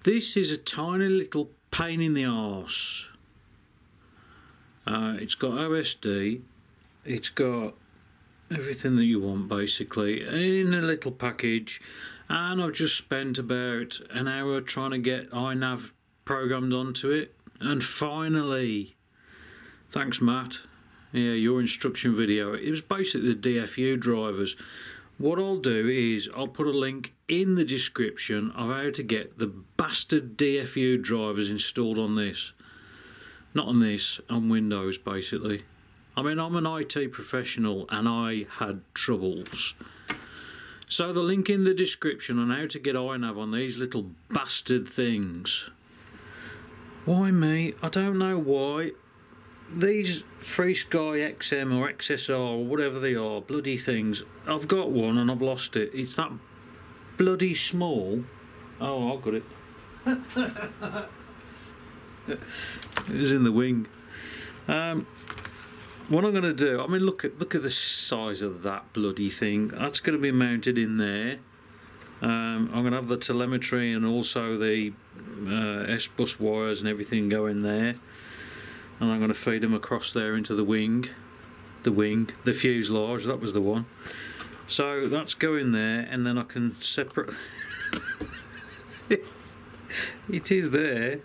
This is a tiny little pain in the arse. It's got OSD, it's got everything that you want basically in a little package, and I've just spent about an hour trying to get iNav programmed onto it, and finally, thanks Matt, yeah, your instruction video, it was basically the DFU drivers. What I'll do is I'll put a link in the description of how to get the bastard DFU drivers installed on this. Not on this, on Windows basically. I mean, I'm an IT professional and I had troubles. So the link in the description on how to get iNav on these little bastard things. Why me? I don't know why. These FreeSky XM or XSR or whatever they are, bloody things, I've got one and I've lost it. It's that bloody small. Oh, I've got it. It was in the wing. What I'm going to do, I mean, look at the size of that bloody thing. That's going to be mounted in there. I'm going to have the telemetry and also the S-bus wires and everything going there. And I'm going to feed them across there into the fuselage, that was the one. So that's going there, and then I can separate. It is there.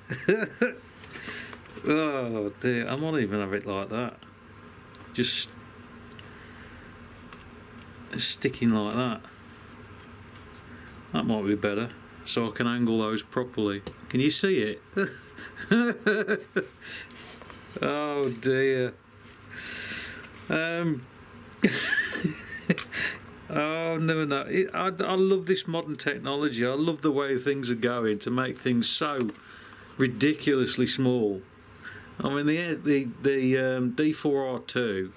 Oh dear, I might even have it like that. Just sticking like that. That might be better, so I can angle those properly. Can you see it? Oh dear. Oh no. I love this modern technology. I love the way things are going to make things so ridiculously small. I mean, the D4R2,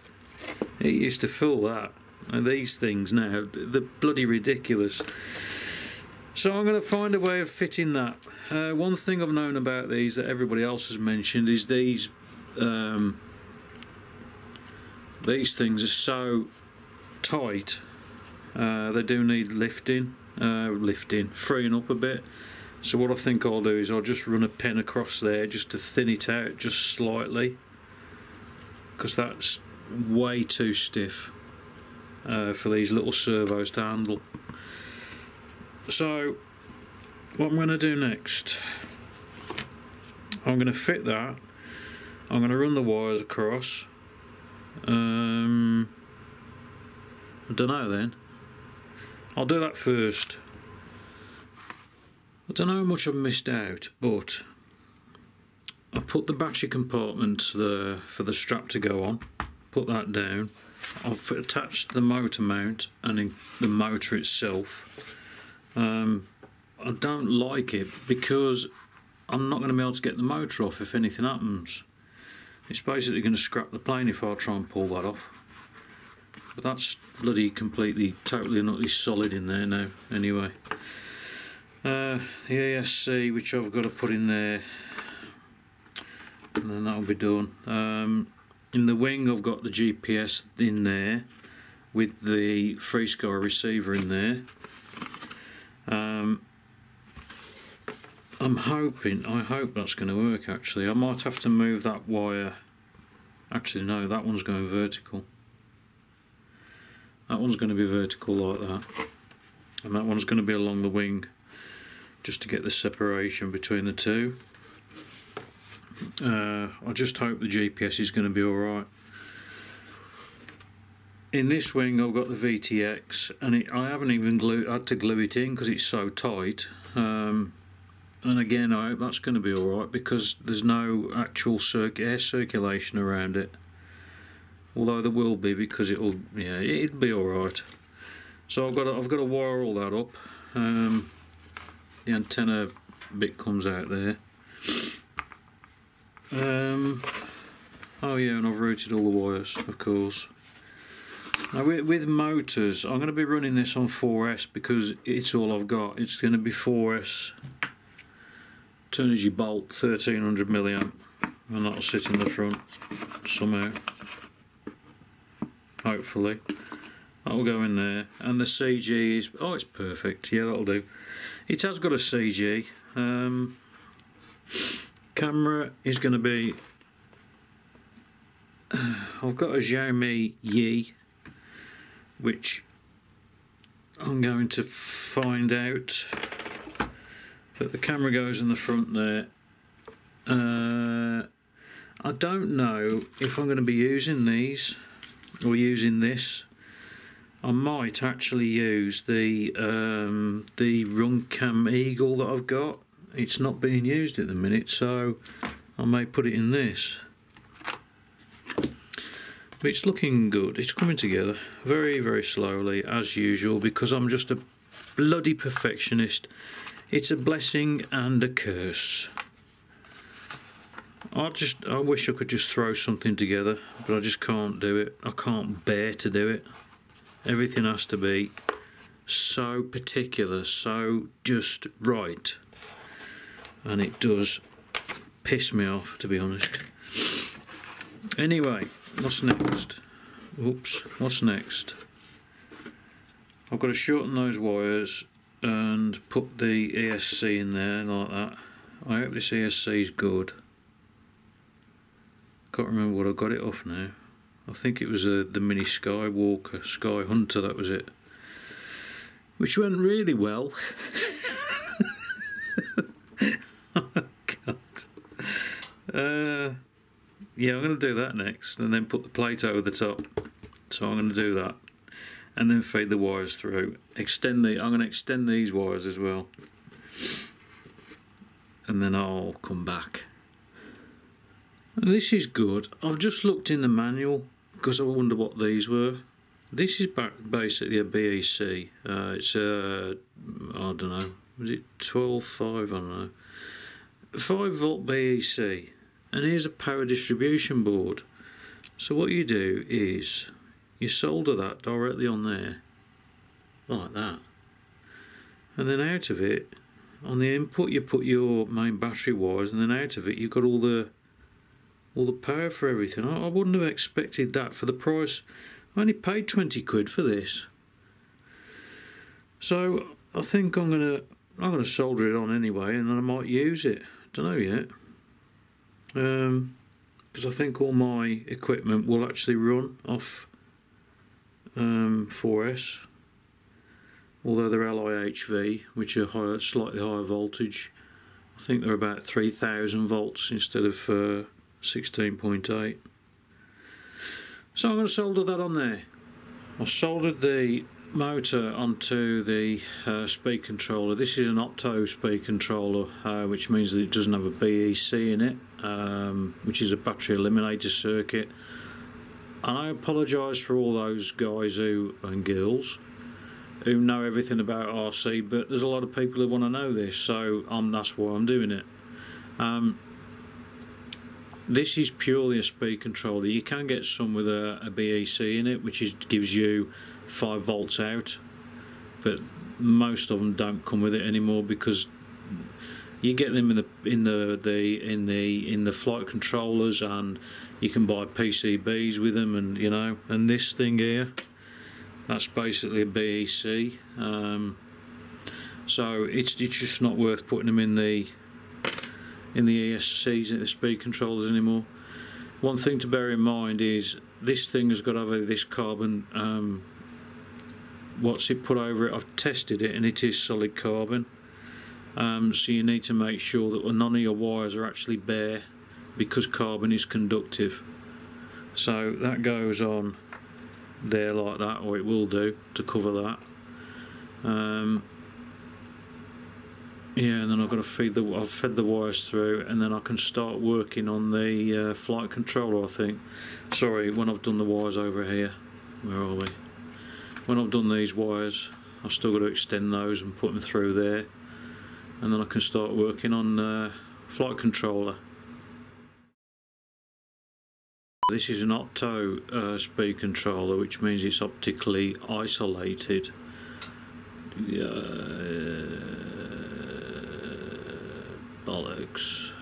it used to fill that, and these things now, they're bloody ridiculous. So I'm going to find a way of fitting that. One thing I've known about these that everybody else has mentioned is these things are so tight. They do need lifting, freeing up a bit. So what I think I'll do is I'll just run a pen across there just to thin it out just slightly, because that's way too stiff for these little servos to handle. So what I'm going to do next, I'm going to fit that. I'm going to run the wires across. I don't know then. I'll do that first. I don't know how much I've missed out, but I put the battery compartment for the strap to go on, put that down. I've attached the motor mount and the motor itself. I don't like it because I'm not going to be able to get the motor off if anything happens. It's basically going to scrap the plane if I try and pull that off. But that's bloody completely, totally and utterly solid in there now, anyway. The ASC, which I've got to put in there, and then that'll be done. In the wing I've got the GPS in there, with the FreeSky receiver in there. I hope that's going to work actually. I might have to move that wire. Actually no, that one's going vertical. That one's going to be vertical like that. And that one's going to be along the wing, just to get the separation between the two. I just hope the GPS is going to be alright. In this wing I've got the VTX, and I haven't even had to glue it in because it's so tight. And again, I hope that's going to be alright because there's no actual air circulation around it. Although there will be, because it'll be alright. So I've got to wire all that up. The antenna bit comes out there. Oh yeah, and I've routed all the wires, of course. Now with motors, I'm going to be running this on 4S because it's all I've got. It's going to be 4S Turnergy bolt 1300 milliamp, and that'll sit in the front somehow. Hopefully that'll go in there, and the CG is, oh, it's perfect. Yeah, that'll do. It has got a CG. Camera is going to be, I've got a Xiaomi Yi, which I'm going to find out, but the camera goes in the front there. I don't know if I'm going to be using these or using this. I might actually use the Runcam Eagle that I've got. It's not being used at the minute, so I may put it in this. But it's looking good. It's coming together very, very slowly, as usual, because I'm just a bloody perfectionist. It's a blessing and a curse. I wish I could just throw something together, but I just can't do it. I can't bear to do it. Everything has to be so particular, so just right. And it does piss me off, to be honest. Anyway, what's next? Oops, what's next? I've got to shorten those wires and put the ESC in there like that. I hope this ESC is good. Can't remember what I got it off now. I think it was the Mini Skywalker, Sky Hunter, that was it. Which went really well. Oh God. Yeah, I'm going to do that next, and then put the plate over the top. So I'm going to do that, and then feed the wires through. I'm going to extend these wires as well, and then I'll come back. And this is good. I've just looked in the manual because I wonder what these were. This is basically a BEC. It's a, I don't know, was it 12.5? I don't know. 5 volt BEC. And here's a power distribution board. So what you do is you solder that directly on there, like that. And then out of it, on the input you put your main battery wires, and then out of it you've got all the power for everything. I wouldn't have expected that for the price. I only paid 20 quid for this. So I think I'm gonna solder it on anyway, and then I might use it. Don't know yet. Because I think all my equipment will actually run off 4S, although they're LIHV, which are higher, slightly higher voltage. I think they're about 3000 volts instead of 16.8. So I'm going to solder that on there. I've soldered the motor onto the speed controller. This is an opto speed controller, which means that it doesn't have a BEC in it, which is a battery eliminator circuit. And I apologise for all those guys and girls who know everything about RC, but there's a lot of people who want to know this, so that's why I'm doing it. This is purely a speed controller. You can get some with a BEC in it, which gives you 5 volts out, but most of them don't come with it anymore, because you get them in the flight controllers, and you can buy PCBs with them, and you know. And this thing here, that's basically a BEC. So it's just not worth putting them in the ESCs, the speed controllers anymore. One thing to bear in mind is this thing has got to have this carbon, what's it put over it. I've tested it and it is solid carbon. So you need to make sure that none of your wires are actually bare, because carbon is conductive. So that goes on there like that, or it will do, to cover that. Yeah, and then I've got to I've fed the wires through, and then I can start working on the flight controller, I think. Sorry, when I've done the wires over here. Where are we? When I've done these wires, I've still got to extend those and put them through there, and then I can start working on flight controller. This is an opto speed controller, which means it's optically isolated. Bollocks.